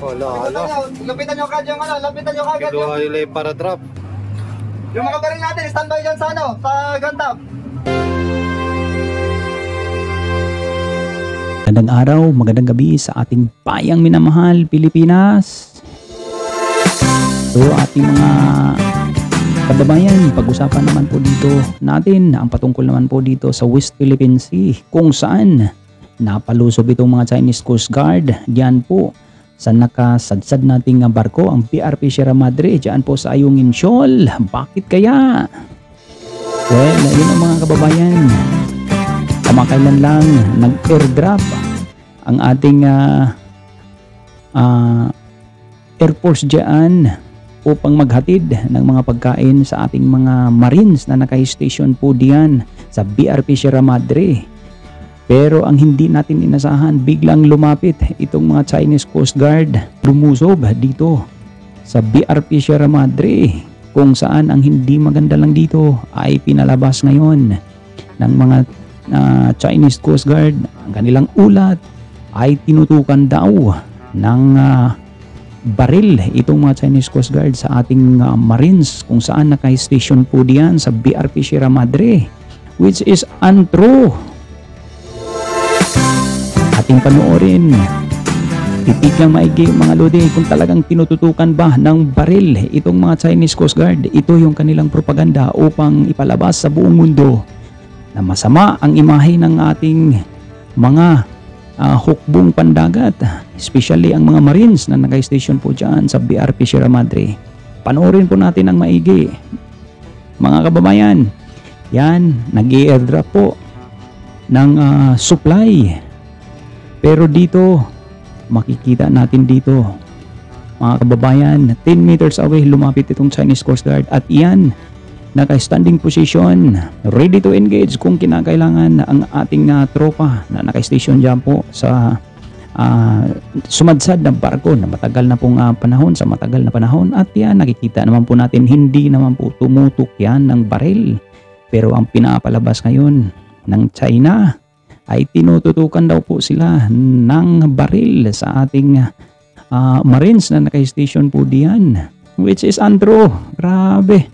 Wala. Lapitan nyo kagad yung lapitan nyo kagad yung... Kinuha nila yung para drop. Yung mga baril natin, standby dyan sa sa gun top. Magandang araw, magandang gabi sa ating bayang minamahal, Pilipinas. So ating mga kababayan, pag-usapan naman po dito natin ang patungkol naman po dito sa West Philippine Sea, kung saan napalusob itong mga Chinese Coast Guard diyan po sa nakasadsad nating barko, ang PRP Sierra Madre, diyan po sa Ayungin Shoal. Bakit kaya? Well, yun ang mga kababayan, kamakailan lang nag-airdrop ang ating Air Force dyan upang maghatid ng mga pagkain sa ating mga Marines na naka-station po diyan sa BRP Sierra Madre. Pero ang hindi natin inasahan, biglang lumapit itong mga Chinese Coast Guard, lumusob dito sa BRP Sierra Madre, kung saan ang hindi maganda lang dito ay pinalabas ngayon ng mga Chinese Coast Guard. Ang kanilang ulat ay tinutukan daw ng baril itong mga Chinese Coast Guard sa ating Marines, kung saan naka-station po diyan sa BRP Sierra Madre, which is untrue. Ating panoorin, titigang maigi mga lodi kung talagang tinututukan ba ng baril itong mga Chinese Coast Guard. Ito yung kanilang propaganda upang ipalabas sa buong mundo na masama ang imahe ng ating mga hukbong pandagat, especially ang mga Marines na naka-station po dyan sa BRP Sierra Madre. Panoorin po natin ang maigi mga kababayan. Yan, nag-i-airdrop po ng supply. Pero dito, makikita natin dito, mga kababayan, 10 meters away lumapit itong Chinese Coast Guard, at iyan, naka-standing position, ready to engage kung kinakailangan ang ating tropa na naka-station dyan po sa sumadsad na barko na matagal na pong panahon, sa matagal na panahon. At yan, nakikita naman po natin, hindi naman po tumutok yan ng baril. Pero ang pinapalabas ngayon ng China ay tinututukan daw po sila ng baril sa ating Marines na naka-station po diyan, which is untrue. Grabe.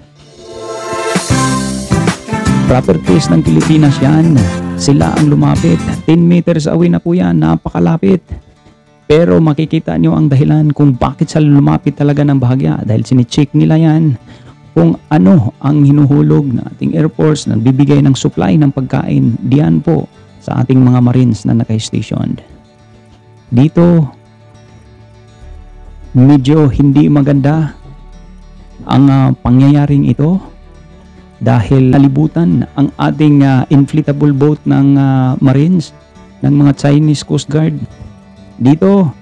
Properties ng Pilipinas yan. Sila ang lumapit. 10 meters away na po yan. Napakalapit. Pero makikita nyo ang dahilan kung bakit sila lumapit talaga ng bahagya. Dahil sinicheck nila yan kung ano ang hinuhulog ng ating Air Force na bibigay ng supply ng pagkain diyan po sa ating mga Marines na naka-stationed. Dito, medyo hindi maganda ang pangyayaring ito dahil nalibutan ang ating inflatable boat ng Marines, ng mga Chinese Coast Guard. Dito,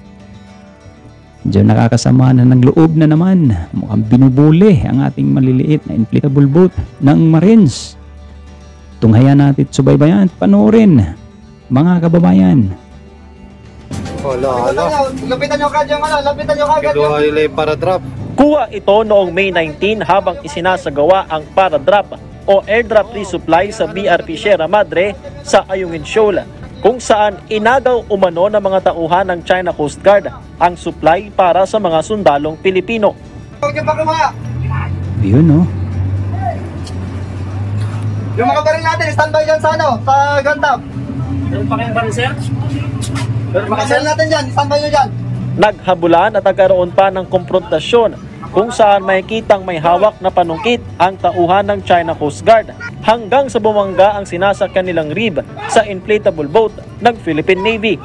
medyo nakakasama na ng loob na naman. Mukhang binubuli ang ating maliliit na inflatable boat ng Marines. Tunghayan natin, subaybayan, panoorin mga kababayan. Wala. Lapitan nyo kagad yung lapitan nyo kagad yung... Kinuha nila yung para drop. Kuha ito noong May 19 habang isinasagawa ang para-drop o airdrop resupply sa BRP Sierra Madre sa Ayungin Shoal, kung saan inagaw umano ng mga tauhan ng China Coast Guard ang supply para sa mga sundalong Pilipino. Huwag nyo pa kuha. Yun, no? Yung mga baril natin, standby dyan sa sa gun top. Meron pa kayong baril, sir? Yung mga baril natin dyan, standby nyo dyan. Naghabulan at nagkaroon pa ng komprontasyon kung saan makikitang may hawak na panungkit ang tauhan ng China Coast Guard hanggang sa bumangga ang sinasakyan nilang rib sa inflatable boat ng Philippine Navy.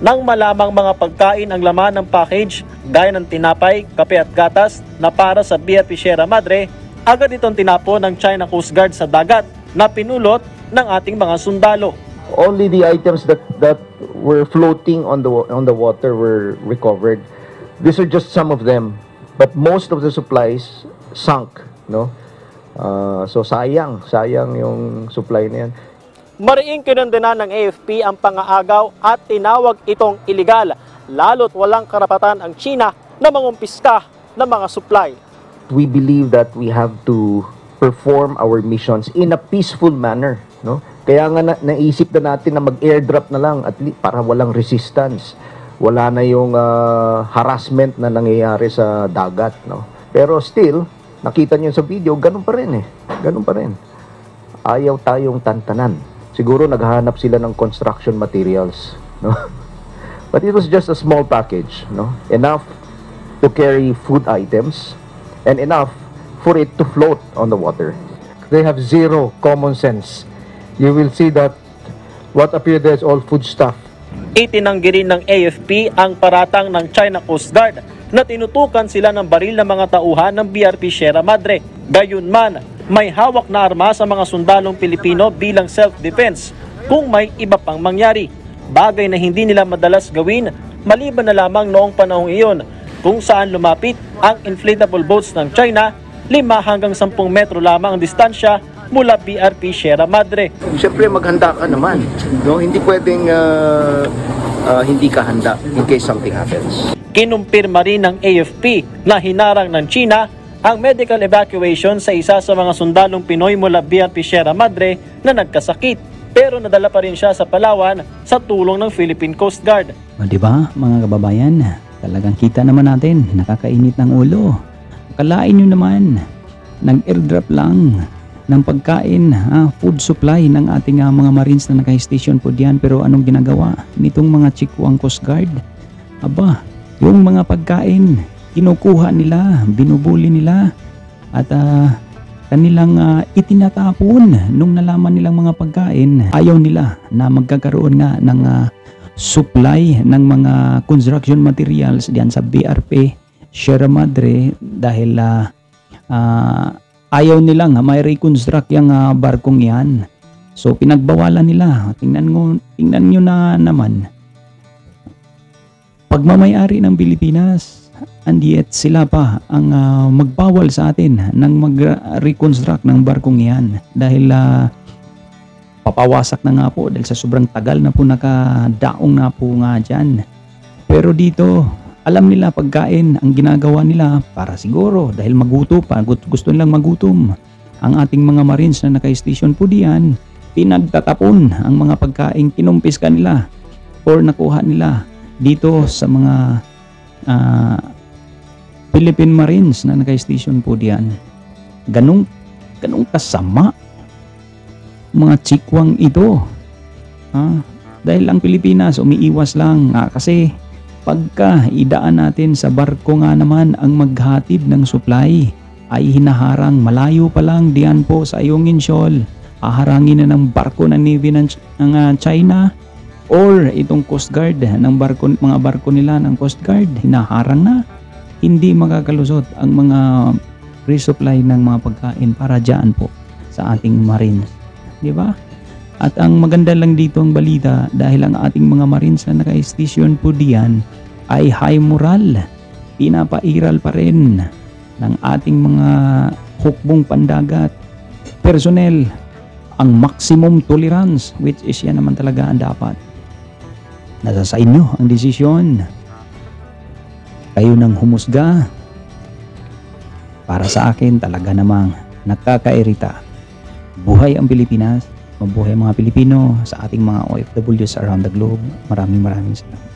Nang malamang mga pagkain ang laman ng package gaya ng tinapay, kape at gatas na para sa BRP Sierra Madre, agad itong tinapon ng China Coast Guard sa dagat na pinulot ng ating mga sundalo. Only the items that were floating on the water were recovered. These are just some of them, but most of the supplies sunk, no? So sayang yung supply na yan. Mariing kinondena ng AFP ang pangaagaw at tinawag itong iligal, lalo't walang karapatan ang China na mangumpiska ng mga supply. We believe that we have to perform our missions in a peaceful manner, no? Kaya nga naisip na natin na mag-airdrop na lang at para walang resistance. Wala na yung harassment na nangyayari sa dagat, no? Pero still, nakita niyo sa video, ganun pa rin eh. Ganun pa rin. Ayaw tayong tantanan. Siguro naghahanap sila ng construction materials, no? But it was just a small package, no? Enough to carry food items and enough for it to float on the water. They have zero common sense. You will see that what appeared there is all food stuff. Itinanggi rin ng AFP ang paratang ng China Coast Guard na tinutukan sila ng baril ng mga tauhan ng BRP Sierra Madre. Gayunman, may hawak na arma sa mga sundalong Pilipino bilang self-defense kung may iba pang mangyari. Bagay na hindi nila madalas gawin maliban na lamang noong panahong iyon kung saan lumapit ang inflatable boats ng China 5 hanggang 10 metro lamang ang distansya mula BRP Sierra Madre. Siyempre maghanda ka naman, no? Hindi pwedeng hindi ka handa in case something happens. Kinumpirma rin ng AFP na hinarang ng China ang medical evacuation sa isa sa mga sundalong Pinoy mula BRP Sierra Madre na nagkasakit, pero nadala pa rin siya sa Palawan sa tulong ng Philippine Coast Guard. O diba mga kababayan, talagang kita naman natin, nakakainit ng ulo. Akalain nyo naman, nag-airdrop lang ng pagkain, food supply ng ating mga Marines na naka-station po diyan. Pero anong ginagawa nitong mga Chikuang Coast Guard? Aba, yung mga pagkain, kinukuha nila, binubuli nila, at kanilang itinatapon nung nalaman nilang mga pagkain. Ayaw nila na magkakaroon nga ng supply ng mga construction materials diyan sa BRP Sierra Madre dahil ayaw nilang may reconstruct yung barkong yan. So pinagbawalan nila. Tingnan nyo na naman. Pagmamayari ng Pilipinas, andiyet sila pa ang magbawal sa atin ng mag-reconstruct ng barkong yan. Dahil papawasak na nga po dahil sa sobrang tagal na po nakadaong na po nga dyan. Pero dito, alam nila pagkain ang ginagawa nila para siguro dahil magutom pa, gusto nilang magutom. Ang ating mga Marines na naka-station po diyan, pinagtatapon ang mga pagkain, kinumpis ka nila or nakuha nila dito sa mga Philippine Marines na naka-station po diyan. Ganong kasama mga Chikuang ito. Dahil ang Pilipinas umiiwas lang kasi pagka idaan natin sa barko nga naman ang maghatid ng supply ay hinaharang malayo pa lang diyan po sa Ayungin Shoal. Haharangin na ng barko ng Navy ng China or itong Coast Guard ng mga barko nila ng Coast Guard, hinaharang na. Hindi makakalusot ang mga resupply ng mga pagkain para diyan po sa ating Marines. Di ba? At ang maganda lang dito ang balita dahil ang ating mga Marines na naka-station po diyan ay high moral. Pinapairal pa rin ng ating mga hukbong pandagat personnel ang maximum tolerance, which is yan naman talaga ang dapat. Nasa sa inyo ang desisyon. Kayo nang humusga. Para sa akin talaga namang nakakairita. Buhay ang Pilipinas. Mabuhay mga Pilipino sa ating mga OFWs around the globe. Maraming salamat.